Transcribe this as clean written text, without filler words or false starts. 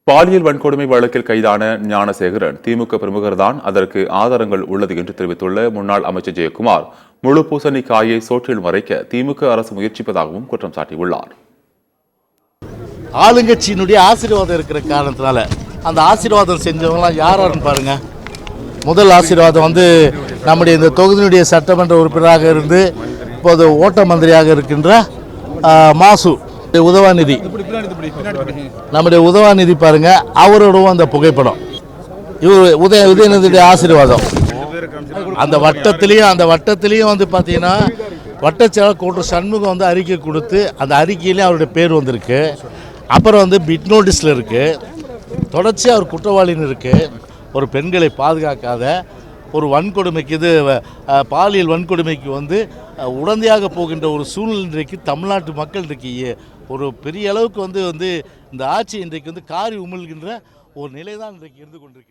பாலியல் வன்கொடுமை வழக்கில் கைதான ஞானசேகரன் திமுக பிரமுகர்தான், அதற்கு ஆதாரங்கள் உள்ளது என்று தெரிவித்துள்ள முன்னாள் அமைச்சர் ஜெயக்குமார், முழு பூசணிக்காயை சோற்றில் மறைக்க திமுக அரசு முயற்சிப்பதாகவும் குற்றம் சாட்டியுள்ளார். ஆளுங்கட்சியினுடைய ஆசீர்வாதம் இருக்கிற காரணத்தினால அந்த ஆசீர்வாதம் செஞ்சவங்களாம் யாராருன்னு பாருங்க. முதல் ஆசீர்வாதம் நம்முடைய இந்த தொகுதியினுடைய சட்டமன்ற உறுப்பினராக இருந்து இப்போது ஓட்ட மந்திரியாக இருக்கின்ற மாசு உதவாநிதி, நம்முடைய உதவாநிதி பாருங்க, அவரோடவும் அந்த புகைப்படம். இவர் உதயநிதியுடைய ஆசீர்வாதம். அந்த வட்டத்திலையும் பார்த்தீங்கன்னா வட்டச்செயலர் கோட்டர் சண்முகம் அறிக்கை கொடுத்து அந்த அறிக்கையிலேயே அவருடைய பேர் வந்திருக்கு. அப்புறம் பிட் நோட்டீஸில் இருக்குது. தொடர்ச்சி அவர் குற்றவாளின்னு இருக்குது. ஒரு பெண்களை பாதுகாக்காத ஒரு வன்கொடுமைக்கு பாலியல் வன்கொடுமைக்கு உடந்தையாக போகின்ற ஒரு சூழ்நிலை இன்றைக்கு தமிழ்நாட்டு மக்கள் இன்றைக்கு ஒரு பெரிய அளவுக்கு இந்த ஆட்சி இன்றைக்கு காரி உமிழ்கின்ற ஒரு நிலை தான் இன்றைக்கு இருந்து கொண்டிருக்கு.